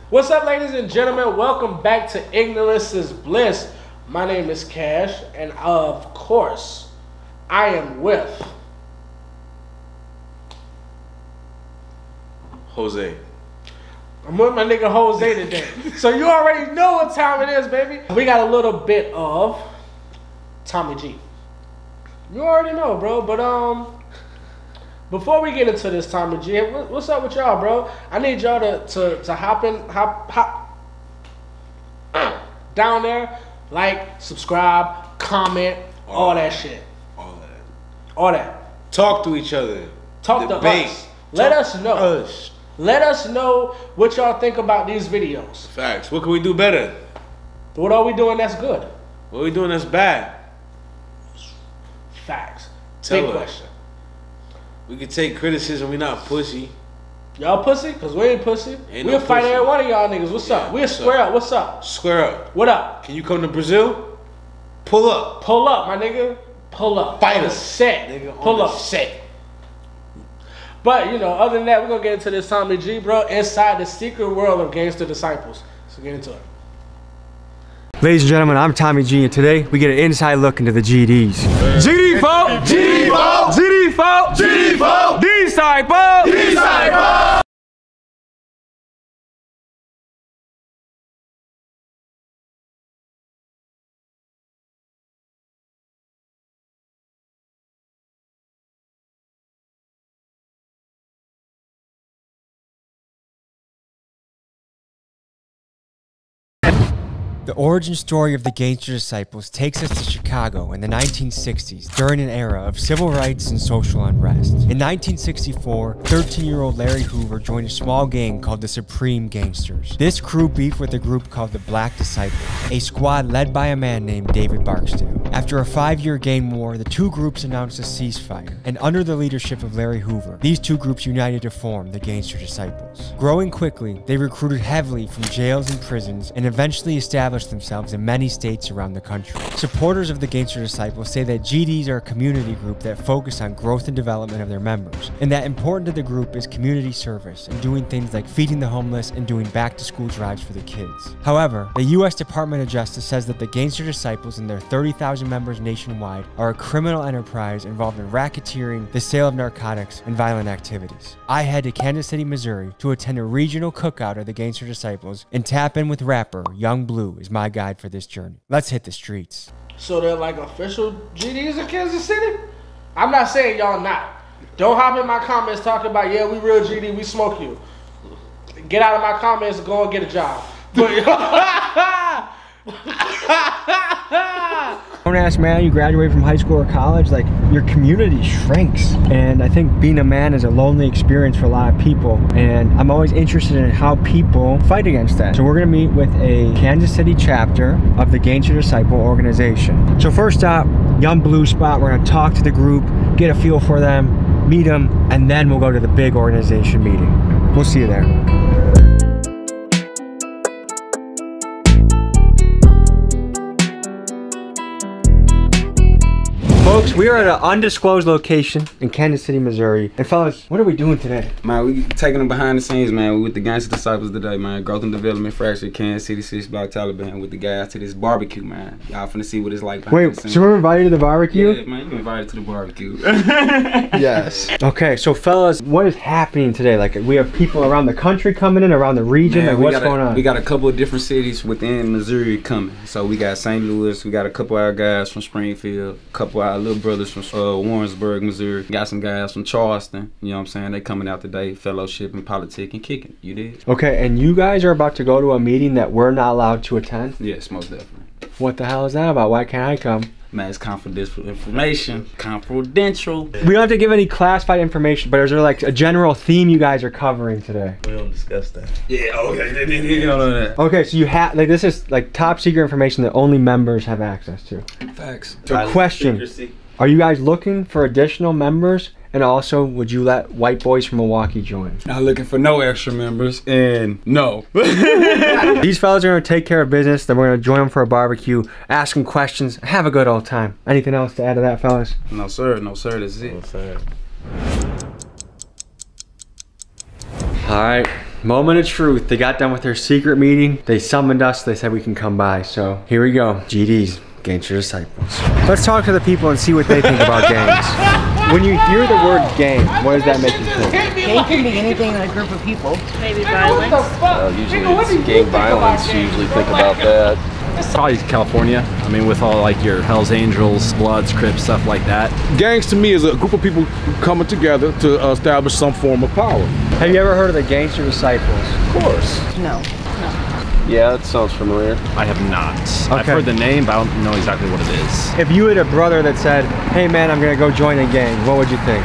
What's up, ladies and gentlemen? Welcome back to Ignorance is Bliss. My name is Cash, and of course, I am with Jose. I'm with my nigga Jose today. So you already know what time it is, baby. We got a little bit of Tommy G. You already know, bro. But before we get into this, Tommy G, what's up with y'all, bro? I need y'all to hop down there, like, subscribe, comment, all that shit. All that. Talk to each other. Talk to us. Let us know. Let us know what y'all think about these videos. Facts. What can we do better? What are we doing that's good? What are we doing that's bad? Facts. Tell Big us. question. We can take criticism. We not pussy. Y'all pussy? Because we ain't pussy. Ain't We'll no fight pussy. every one of y'all niggas. What's up? We'll square up. What's up? Square up. What up? Can you come to Brazil? Pull up. Pull up, my nigga. Pull up. Fight on the us. set. Nigga, Pull on up. the set. But, you know, other than that, we're going to get into this Tommy G, bro, inside the secret world of Gangster Disciples. So get into it. Ladies and gentlemen, I'm Tommy G, and today we get an inside look into the GDs. GD folk! GD folk! GD folk! GD folk! Disciple! Disciple! The origin story of the Gangster Disciples takes us to Chicago in the 1960s during an era of civil rights and social unrest. In 1964, 13-year-old Larry Hoover joined a small gang called the Supreme Gangsters. This crew beefed with a group called the Black Disciples, a squad led by a man named David Barksdale. After a 5-year gang war, the two groups announced a ceasefire, and under the leadership of Larry Hoover, these two groups united to form the Gangster Disciples. Growing quickly, they recruited heavily from jails and prisons and eventually established themselves in many states around the country. Supporters of the Gangster Disciples say that GDs are a community group that focus on growth and development of their members, and that important to the group is community service and doing things like feeding the homeless and doing back-to-school drives for the kids. However, the U.S. Department of Justice says that the Gangster Disciples and their 30,000 members nationwide are a criminal enterprise involved in racketeering, the sale of narcotics, and violent activities. I head to Kansas City, Missouri to attend a regional cookout of the Gangster Disciples and tap in with rapper Young Blue as my guide for this journey. Let's hit the streets. So they're like official GDs in Kansas City? I'm not saying y'all not. Don't hop in my comments talking about, yeah, we real GD, we smoke you. Get out of my comments and go and get a job. Don't ask, man, you graduate from high school or college, like, your community shrinks. And I think being a man is a lonely experience for a lot of people. And I'm always interested in how people fight against that. So we're gonna meet with a Kansas City chapter of the Gangster Disciple organization. So first stop, Young Blue spot. We're gonna talk to the group, get a feel for them, meet them, and then we'll go to the big organization meeting. We'll see you there. Folks, we are at an undisclosed location in Kansas City, Missouri. And fellas, what are we doing today? Man, we taking them behind the scenes, man. We with the Gangster Disciples today, man. Growth and Development Fracture, Kansas City, 6 Block, Taliban. With the guys to this barbecue, man. Y'all finna see what it's like behind the scenes. So we're invited to the barbecue? Yeah, man, you invited to the barbecue. Yes. Okay, so fellas, what is happening today? Like, we have people around the country coming in, around the region, Man, like, what's going on? We got a couple of different cities within Missouri coming. So we got St. Louis, we got a couple of our guys from Springfield, a couple of our little brothers from Warrensburg, Missouri. Got some guys from Charleston, you know what I'm saying? They coming out today, fellowship and politic and kicking. You did? Okay, and you guys are about to go to a meeting that we're not allowed to attend? Yes, most definitely. What the hell is that about? Why can't I come? Man, it's confidential information. Confidential. We don't have to give any classified information, but is there like a general theme you guys are covering today? We don't discuss that. Yeah, okay. You don't know that. Okay, so you have, like, this is like top secret information that only members have access to. Facts. So question, are you guys looking for additional members And also, would you let white boys from Milwaukee join? Not looking for no extra members, and no. These fellas are gonna take care of business. Then we're gonna join them for a barbecue, ask them questions, have a good old time. Anything else to add to that, fellas? No sir, no sir, that's it. No, sir. All right, moment of truth. They got done with their secret meeting. They summoned us. They said we can come by. So here we go. GDs, Gangster Disciples. Let's talk to the people and see what they think about gangs. When you hear the word gang, what does that make you think? Gang can be anything in a group of people. Maybe violence. Usually it's gang violence. You usually think about that. Probably California. I mean, with all like your Hells Angels, Bloods, Crips, stuff like that. Gangs to me is a group of people coming together to establish some form of power. Have you ever heard of the Gangster Disciples? Of course. No. Yeah, that sounds familiar. I have not. Okay. I've heard the name, but I don't know exactly what it is. If you had a brother that said, hey man, I'm gonna go join a gang, what would you think?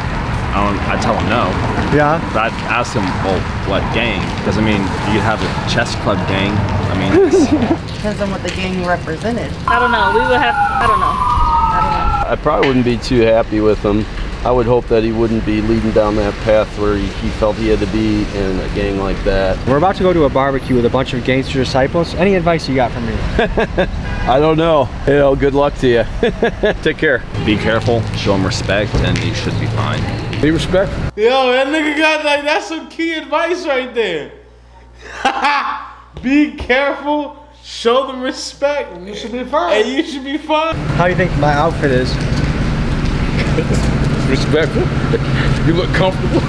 I'd tell him no. Yeah? But I'd ask him, well, what gang? Because I mean, you could have a chess club gang. I mean, Depends on what the gang represented. I don't know. We would have. I don't know. I probably wouldn't be too happy with him. I would hope that he wouldn't be leading down that path where he felt he had to be in a gang like that. We're about to go to a barbecue with a bunch of Gangster Disciples. Any advice you got for me? I don't know. You know, good luck to you. Take care. be careful, show him respect, and you should be fine. Be respectful. Yo, that nigga got like, that's some key advice right there. Be careful, show them respect. You should be fine. And you should be fine. How do you think my outfit is? Respectful. You look comfortable.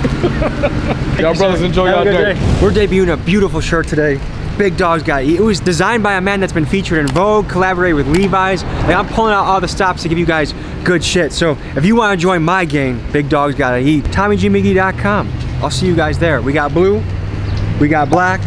Y'all brothers enjoy y'all day. We're debuting a beautiful shirt today. Big Dogs Gotta Eat. It was designed by a man that's been featured in Vogue, collaborated with Levi's. Like, I'm pulling out all the stops to give you guys good shit. So if you want to join my gang, Big Dogs Gotta Eat, TommyGMiggy.com. I'll see you guys there. We got blue, we got black.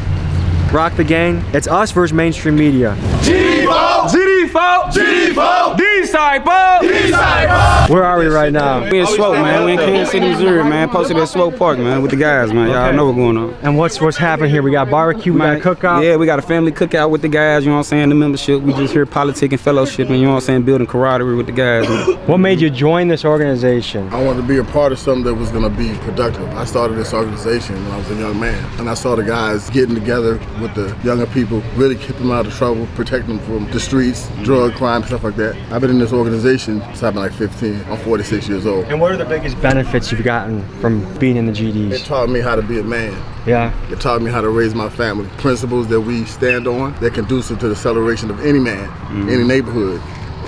Rock the gang. It's us versus mainstream media. GD4! GD4! GD4! Disciple! Disciple! Where are we right now? We in Swope, man. We in Kansas City, Missouri, man. Posted at Swope Park, man, with the guys, man. Y'all know what's going on. And what's happening here? We got barbecue, we got a cookout. Yeah, we got a family cookout with the guys, you know what I'm saying? The membership. We just here politicking, fellowship, and you know what I'm saying? Building camaraderie with the guys. What made you join this organization? I wanted to be a part of something that was going to be productive. I started this organization when I was a young man, and I saw the guys getting together with the younger people, really keep them out of trouble, protect them from the streets, drug, crime, stuff like that. I've been in this organization since I've been like 15. I'm 46 years old. And what are the biggest benefits you've gotten from being in the It GDs? taught me how to be a man. Yeah. It taught me how to raise my family. Principles that we stand on that conducive to the celebration of any man, any neighborhood,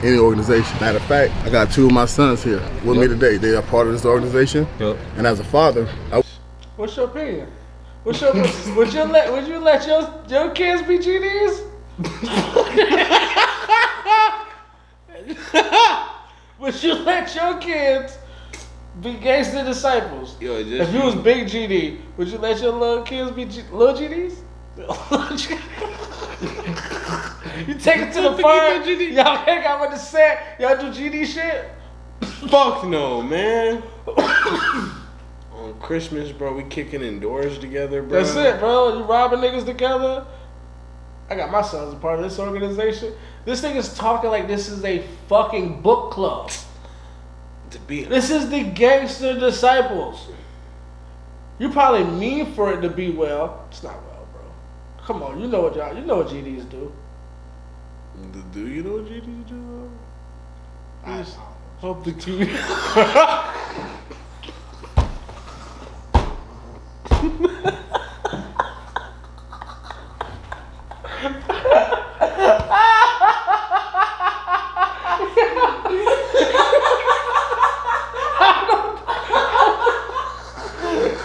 any organization. Matter of fact, I got 2 of my sons here with me today. They are part of this organization. And as a father, What's your opinion? Would you let your kids be GDs? Would you let your kids be Gangster Disciples? Yo, just If you was big GD, would you let your little kids be little GDs? You take it to the farm, y'all hang out with the set, y'all do GD shit? fuck no, man. On Christmas, bro, we kicking in doors together, bro. That's it, bro. You robbing niggas together. I got my sons a part of this organization. This thing is talking like this is a fucking book club. This is the Gangster Disciples. You probably mean for it to be well. It's not well, bro. Come on, you know what GDs do. Do you know what GDs do? I Hope the TV.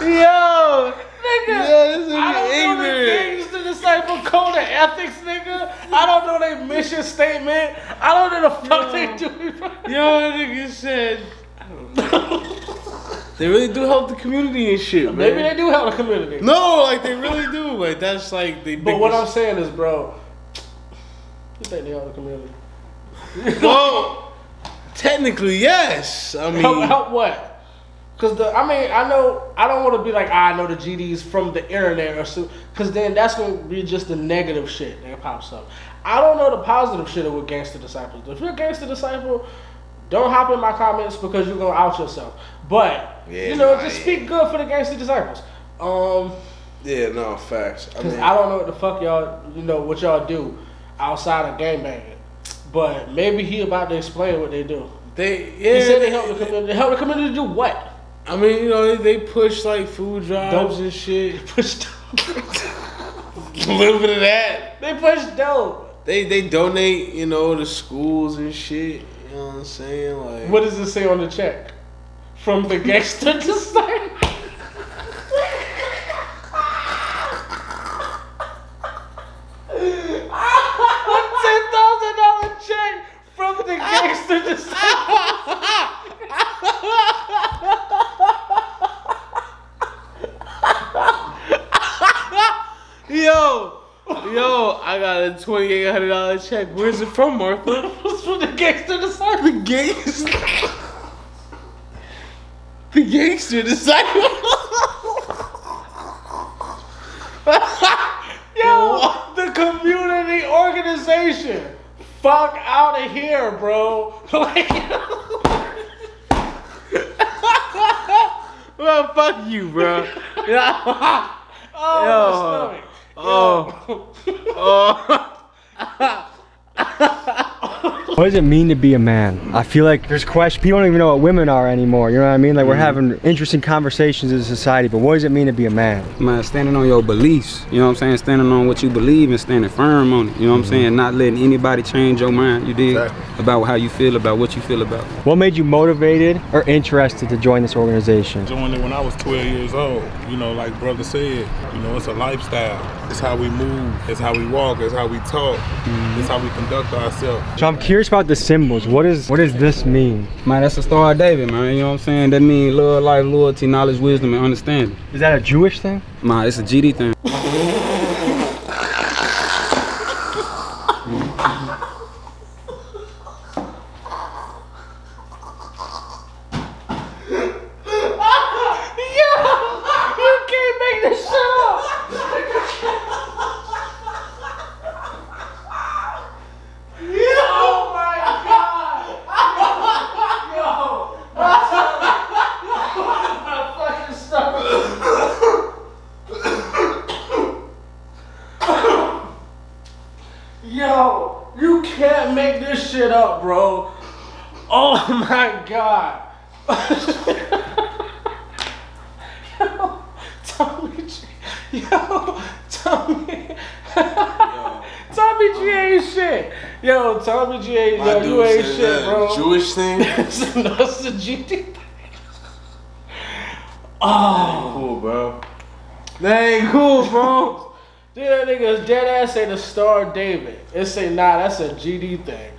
Yo, nigga, this is I don't know the ignorant. Gangster Disciple code of ethics, nigga. I don't know their mission statement. I don't know the fuck they do. Yo, that nigga said, I don't know. They really do help the community and shit, man. Maybe they do help the community. No, like they really do. Like that's like they. But what I'm saying is, bro, you think they help the community? Well, technically, yes. I mean, help what? Because I know I don't want to be like I know the GDs from the internet or so, because then that's gonna be just the negative shit that pops up. I don't know the positive shit of what Gangster Disciples do. If you're a Gangster Disciple, don't hop in my comments because you're gonna out yourself. But Yeah, you know, nah, just yeah. speak good for the Gangster Disciples. Yeah, no, facts. I Cause mean, I don't know what the fuck y'all, what y'all do outside of gangbanging. But maybe he about to explain what they do. He said they help the community. They help the community to do what? I mean, you know, they push like food drives and shit. Push A little bit of that. They push dope. They donate, you know, to schools and shit. You know what I'm saying? Like, What does it say on the check? From the Gangster Disciples. $10,000 check from the Gangster Disciples. Yo, I got a $2,800 check. Where's it from, Martha? It's from the Gangster Disciples. The gangster. The Gangster Disciples. Yo, the community organization. Fuck out of here, bro. Like, well, fuck you, bro. oh, my stomach. What does it mean to be a man? I feel like there's questions. People don't even know what women are anymore. You know what I mean? Like we're having interesting conversations as a society, but what does it mean to be a man? Man, standing on your beliefs, you know what I'm saying? Standing on what you believe and standing firm on it, you know what I'm saying? Not letting anybody change your mind, you dig? About how you feel, about what you feel about. What made you motivated or interested to join this organization? Joined it when I was 12 years old. You know, like brother said, you know, it's a lifestyle. It's how we move, it's how we walk, it's how we talk, it's how we conduct ourselves. So I'm curious about the symbols. What does this mean? Man, that's the Star of David, man, you know what I'm saying? That means love, life, loyalty, knowledge, wisdom, and understanding. Is that a Jewish thing? Man, it's a GD thing. Yo, you can't make this shit up, bro. Oh my god. Yo, Tommy G. Yo, Tommy. Tommy G ain't shit. Yo, Tommy G ain't, My yo, dude you ain't said shit, that bro. Jewish thing? No, it's a GD thing. That ain't cool, bro. That ain't cool, bro. Dude, that nigga's dead ass say the Star of David. It say, nah, that's a GD thing.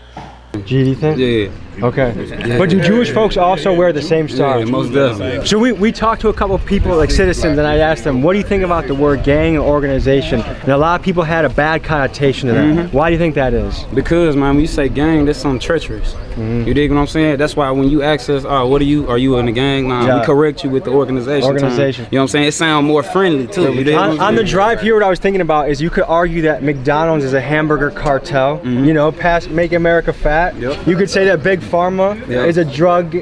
GD thing? Yeah. Okay. But do Jewish folks also wear the same star? Yeah, most definitely. So we talked to a couple of people, like citizens, and I asked them, what do you think about the word gang and organization? And a lot of people had a bad connotation to that. Why do you think that is? Because, man, when you say gang, that's something treacherous. You dig what I'm saying? That's why when you ask us, oh, what are you in the gang? Nah, we correct you with the organization. Organization. Term. You know what I'm saying? It sounds more friendly, too. You dig what I'm On saying? the drive here, what I was thinking about is you could argue that McDonald's is a hamburger cartel, you know, make America fat. You could say that Big Pharma is a drug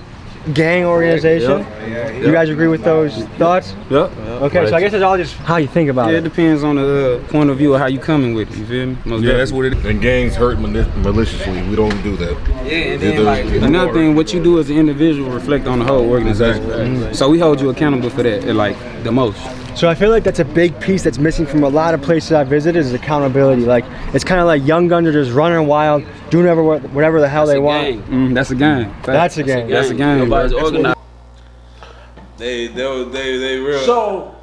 gang organization. You guys agree with those thoughts? Okay, so I guess it's all just how you think about it. It depends on the point of view of how you coming with it, you feel me? Most Yeah, that's what it is. And gangs hurt maliciously. We don't do that. Yeah, and then like, another thing, what you do as an individual reflect on the whole organization. So we hold you accountable for that, like, the most. So I feel like that's a big piece that's missing from a lot of places I've visited is accountability. Like, it's kind of like young guns are just running wild, doing whatever the hell they want. That's a gang. That's a gang. That's a gang. Nobody's organized. They real. So,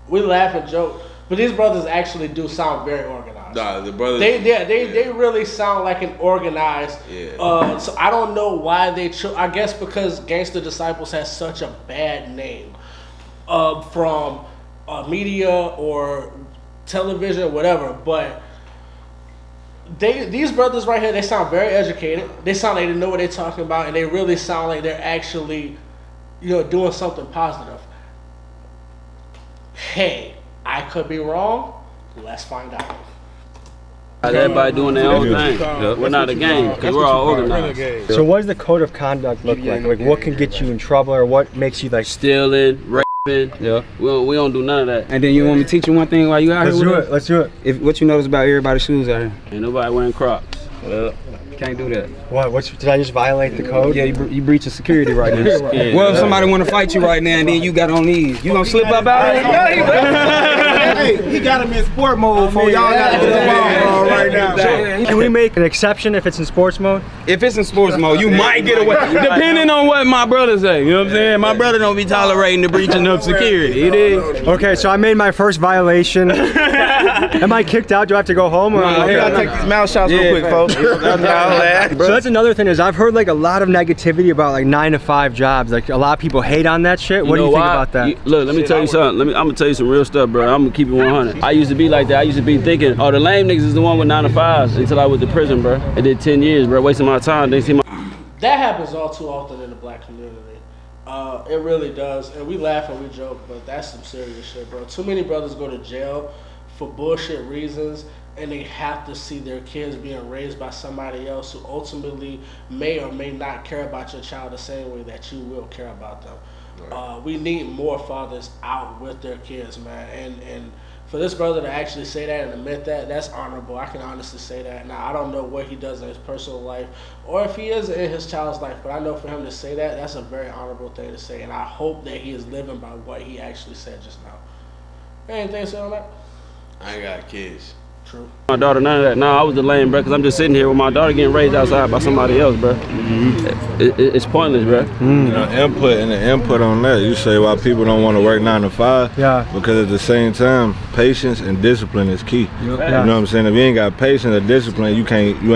we laugh and joke, but these brothers actually do sound very organized. Nah, the brothers. They really sound like an organized. Yeah. So I don't know why they chose. I guess because Gangster Disciples has such a bad name, from media or television or whatever. But these brothers right here, they sound very educated. They sound like they know what they're talking about, and they really sound like they're actually, doing something positive. Hey, I could be wrong. Let's find out. Everybody doing their own thing. We're not a gang because we're all organized. So what does the code of conduct look like? Like what can get you in trouble or what makes you like stealing, raping? Yeah. We don't do none of that. And then you want me to teach you one thing while you out here? Let's do it. If what you notice about everybody's shoes out here? Ain't nobody wearing Crocs. Can't do that. What? Did I just violate the code? Yeah, you breaching security right now. Yeah. Well, if somebody want to fight you right now and then you got on these, you gonna slip up out of it? Hey, he got him in sport mode for y'all got to get the right now. Can we make an exception if it's in sports mode? If it's in sports mode, you might get away. Depending on what my brother say. You know what I'm saying? My brother don't be tolerating the breaching of security. It is. Okay, so I made my first violation. Am I kicked out? Do I have to go home? Or you gotta take these mouth shots real quick, folks. So that's another thing is I've heard like a lot of negativity about like 9-to-5 jobs. Like a lot of people hate on that shit. What do you think about that? Look, let me tell you something. I'm gonna tell you some real stuff, bro. I'm gonna keep it 100. I used to be like that. I used to be thinking, oh, the lame niggas is the one with 9-to-5s until I went to prison, bro. I did 10 years, bro, wasting my time. They see my. That happens all too often in the black community. It really does, and we laugh and we joke, but that's some serious shit, bro. Too many brothers go to jail for bullshit reasons, and they have to see their kids being raised by somebody else who ultimately may or may not care about your child the same way that you will care about them. Right. We need more fathers out with their kids, man, and for this brother to actually say that and admit that, that's honorable. I can honestly say that. Now, I don't know what he does in his personal life or if he is in his child's life, but I know for him to say that, that's a very honorable thing to say, and I hope that he is living by what he actually said just now. Anything to say on that? I ain't got kids. True. My daughter, none of that. No, I was the lame, bro, because I'm just sitting here with my daughter getting raised outside by somebody else, bro. It's pointless, bro. You know, input on that. You say why people don't want to work 9 to 5. Yeah. Because at the same time, patience and discipline is key. Yeah. You know what I'm saying? If you ain't got patience or discipline, you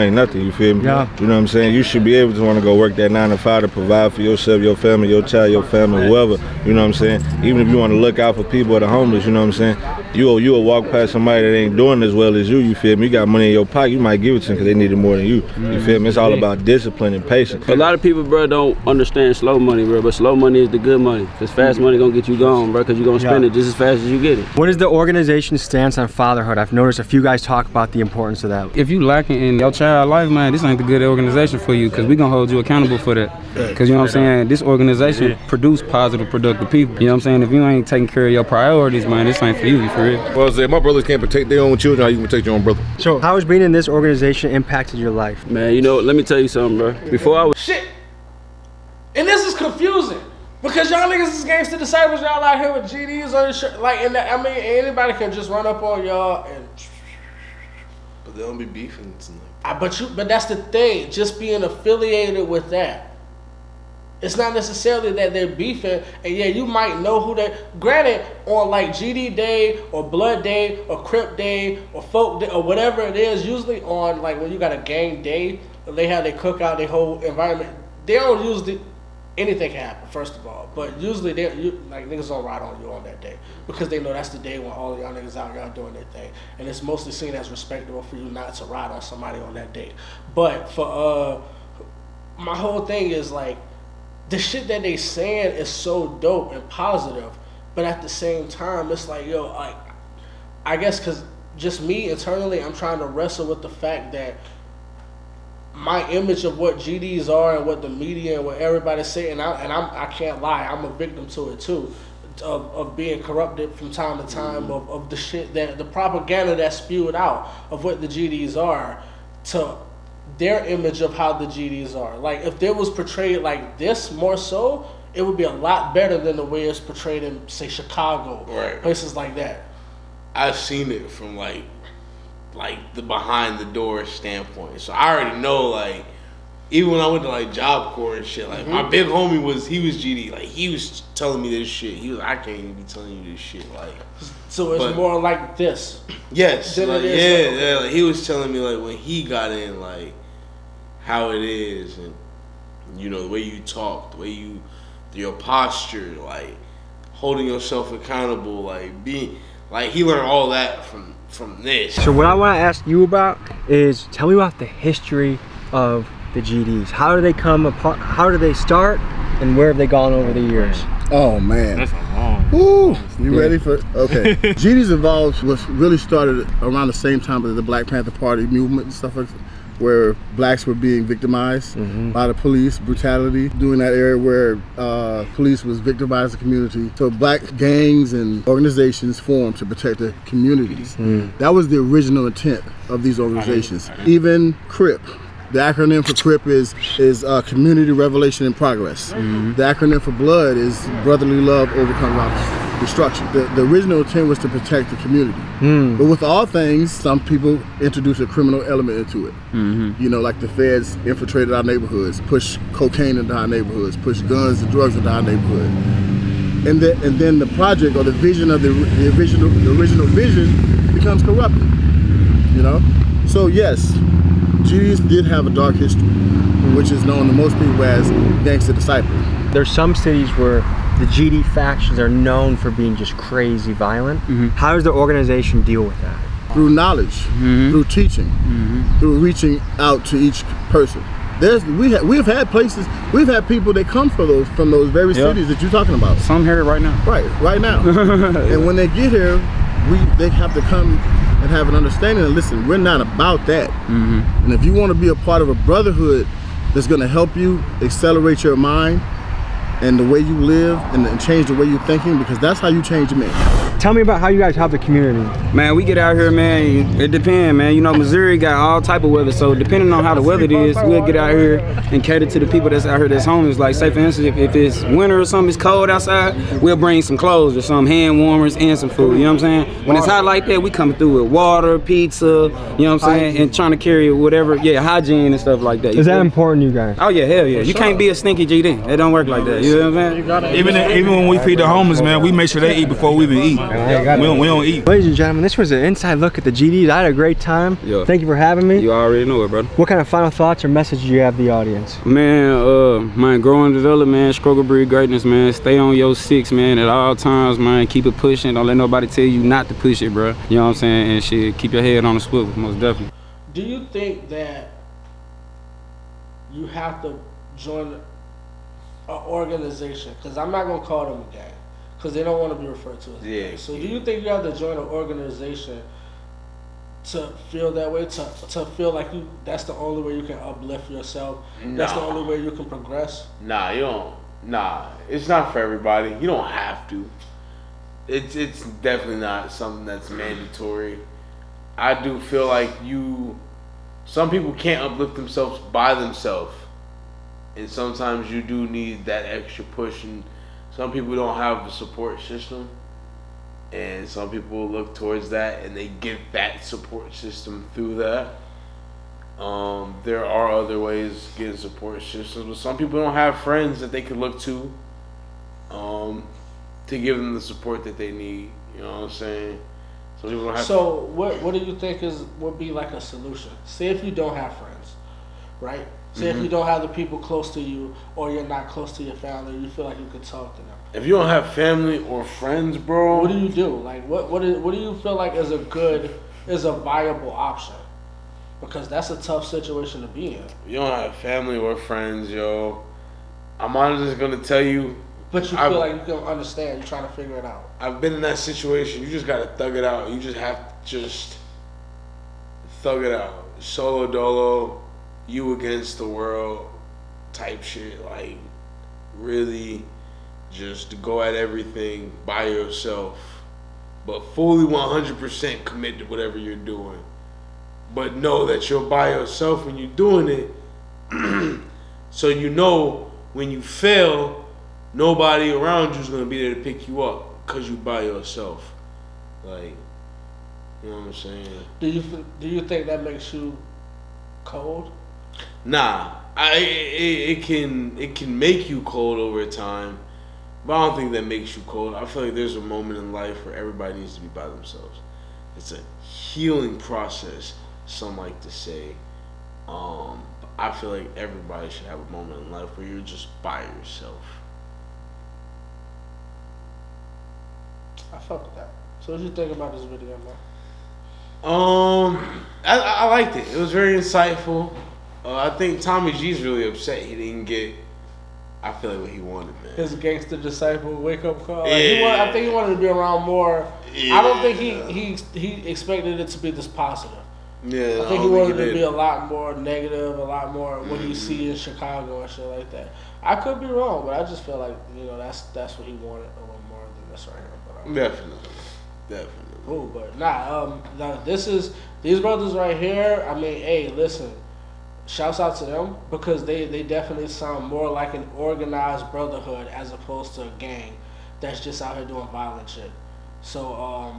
ain't nothing. You feel me? Yeah. You know what I'm saying? You should be able to want to go work that 9 to 5 to provide for yourself, your family, your child, your family, whoever. You know what I'm saying? Even if you want to look out for people or the homeless, you know what I'm saying? You'll walk past somebody that ain't doing as well as you feel me? You got money in your pocket, you might give it to them because they need it more than you. You feel me? It's all about discipline and patience. A lot of people, bro, don't understand slow money, bro, but slow money is the good money. Because fast money gonna get you gone, bro, because you're gonna spend it just as fast as you get it. What is the organization's stance on fatherhood? I've noticed a few guys talk about the importance of that. If you lacking in your child life, man, this ain't the good organization for you because we gonna hold you accountable for that. Because you know what I'm saying? This organization produce positive, productive people. You know what I'm saying? If you ain't taking care of your priorities, man, this ain't for you, for real. Well, if my brothers can't protect their own children, how you can protect your own brother? So how has being in this organization impacted your life? Man, you know, let me tell you something, bro. Before I was shit, and this is confusing because y'all niggas is gangster disciples. Y'all out here with GDs on your shirt, like, and I mean, anybody can just run up on y'all and. But they don't be beefing tonight. But that's the thing. Just being affiliated with that. It's not necessarily that they're beefing, and yeah, you might know who they. Granted, on like GD Day or Blood Day or Crip Day or Folk Day or whatever it is, usually on like when you got a gang day, they have their cookout, their whole environment. They don't usually anything can happen. First of all, but usually like niggas don't ride on you on that day because they know that's the day when all y'all niggas out y'all doing their thing, and it's mostly seen as respectable for you not to ride on somebody on that day. But for my whole thing is like. The shit that they saying is so dope and positive, but at the same time, it's like, yo, like, I guess because just me internally, I'm trying to wrestle with the fact that my image of what GDs are and what the media and what everybody's saying, I can't lie, I'm a victim to it too, of being corrupted from time to time, of the shit that, the propaganda that's spewed out of what the GDs are to their image of how the GDs are. Like, if they was portrayed like this more so, it would be a lot better than the way it's portrayed in, say, Chicago, right, places like that. I've seen it from like the behind the door standpoint, so I already know. Like, even when I went to like Job Corps and shit, like my big homie he was GD, like he was telling me this shit. He was, I can't even be telling you this shit, like. So it's more like this. Yes, than like, it is yeah. Like, he was telling me like when he got in, like how it is, and you know the way you talk, the way your posture, like holding yourself accountable, like being, like he learned all that from this. So what I want to ask you about is tell me about the history of the GDs. How do they come apart? How do they start? And where have they gone over the years? Oh man. That's a long. Woo! You ready for? Okay. GD's Evolved was really started around the same time as the Black Panther Party movement and stuff like that, where blacks were being victimized by the police, brutality, during that era where police was victimizing the community. So black gangs and organizations formed to protect the communities. That was the original intent of these organizations. Even CRIP. The acronym for CRIP is Community Revelation and Progress. The acronym for BLOOD is Brotherly Love Overcomes Destruction. The original intent was to protect the community. But with all things, some people introduce a criminal element into it. You know, like the feds infiltrated our neighborhoods, pushed cocaine into our neighborhoods, pushed guns and drugs into our neighborhood. And then the project or the vision of the original vision becomes corrupted. You know? So yes, GDs did have a dark history, which is known to most people as Gangsta Disciple. There's some cities where the GD factions are known for being just crazy violent. How does the organization deal with that? Through knowledge, through teaching, through reaching out to each person. We've had places, we've had people that come from those very cities that you're talking about. Some here right now. Right now. And when they get here, they have to come and have an understanding and listen, we're not about that. And if you want to be a part of a brotherhood that's going to help you accelerate your mind and the way you live and change the way you're thinking, because that's how you change a man. Tell me about how you guys help the community. Man, we get out here, man, it depends, man. You know, Missouri got all type of weather, so depending on how the weather is, we'll get out here and cater to the people that's out here that's homeless. Like, say for instance, if it's winter or something, it's cold outside, we'll bring some clothes or some hand warmers and some food, you know what I'm saying? When it's hot like that, we come through with water, pizza, you know what I'm saying, and trying to carry whatever, hygiene and stuff like that. Is that important to you guys? Oh yeah, hell yeah. You can't be a stinky GD. It don't work like that, you know what I'm saying? Even when we feed the homeless, man, we make sure they eat before we even eat. We don't eat. Ladies and gentlemen, this was an inside look at the GDs. I had a great time. Thank you for having me. You already know it, brother. What kind of final thoughts or message do you have to the audience? Man, grow and develop, man. Struggle, breed greatness, man. Stay on your six, man, at all times, man. Keep it pushing. Don't let nobody tell you not to push it, bro. You know what I'm saying? And shit, keep your head on the swivel, most definitely. Do you think that you have to join an organization? Because I'm not gonna call them a gang, because they don't want to be referred to as a gang. So do you think you have to join an organization to feel that way, to feel like that's the only way you can uplift yourself? That's the only way you can progress? Nah, you don't. Nah, it's not for everybody. You don't have to. It's definitely not something that's mandatory. I do feel like some people can't uplift themselves by themselves, and sometimes you do need that extra push. And some people don't have a support system, and some people look towards that and they get that support system through that. There are other ways to get support systems, but some people don't have friends that they can look to give them the support that they need. You know what I'm saying? Some people don't have. So what do you think would be like a solution? Say if you don't have friends, right? Say if you don't have the people close to you, or you're not close to your family, you feel like you could talk to them. If you don't have family or friends, bro, what do you do? Like what do you feel like is a viable option? Because that's a tough situation to be in. You don't have family or friends, yo. I'm just gonna tell you. But you feel like you can understand. You're trying to figure it out. I've been in that situation. You just gotta thug it out. You just have to thug it out. Solo dolo. You against the world type shit. Like, really just go at everything by yourself, but fully 100% commit to whatever you're doing. But know that you're by yourself when you're doing it. So you know when you fail, nobody around you is going to be there to pick you up because you're by yourself. Like, you know what I'm saying? Do you think that makes you cold? Nah, it can make you cold over time, but I don't think that makes you cold. I feel like there's a moment in life where everybody needs to be by themselves. It's a healing process, some like to say. I feel like everybody should have a moment in life where you're just by yourself. I fuck with that. So what did you think about this video, man? I liked it. It was very insightful. I think Tommy G's really upset he didn't get I feel like what he wanted, man. His gangster disciple wake up call. Yeah. I think he wanted to be around more. Yeah. I don't think he expected it to be this positive. Yeah, I think he wanted to be a lot more negative, a lot more what you see in Chicago and shit like that. I could be wrong, but I just feel like that's what he wanted a little more than this right here. But, Definitely. Ooh, but nah, these brothers right here. I mean, hey, listen, shouts out to them because they definitely sound more like an organized brotherhood as opposed to a gang that's just out here doing violent shit. So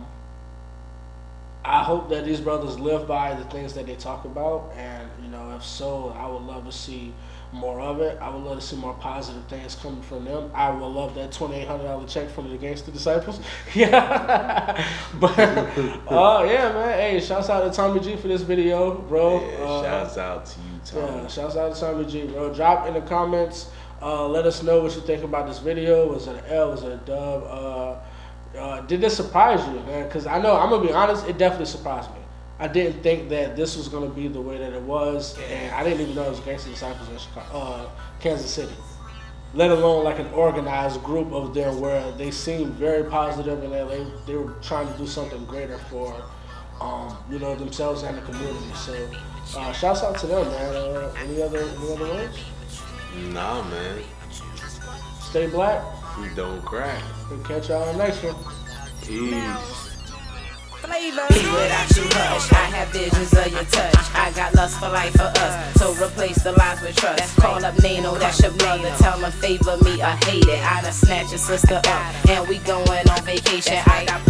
I hope that these brothers live by the things that they talk about, and if so, I would love to see more of it. I would love to see more positive things coming from them. I would love that $2,800 check from the Gangster Disciples. Yeah, but yeah, man. Hey, shouts out to Tommy G for this video, bro. Yeah, shouts out to you, Tommy. Yeah, shouts out to Tommy G, bro. Drop in the comments. Let us know what you think about this video. Was it an L? Was it a dub? Did this surprise you, man? Because I know, I'm going to be honest, it definitely surprised me. I didn't think that this was going to be the way that it was, and I didn't even know it was Gangster Disciples in Kansas City. Let alone like an organized group of them where they seemed very positive and they were trying to do something greater for themselves and the community. So shouts out to them, man. Any other words? Nah, man. Stay black. We don't crack. We'll catch y'all on the next one. Peace. Without you hush, I have visions of your touch. I got lust for life for us, so replace the lies with trust. Call up Nino, that's your brother. Tell him favor me or hate it. I done snatch your sister up, and we going on vacation. I got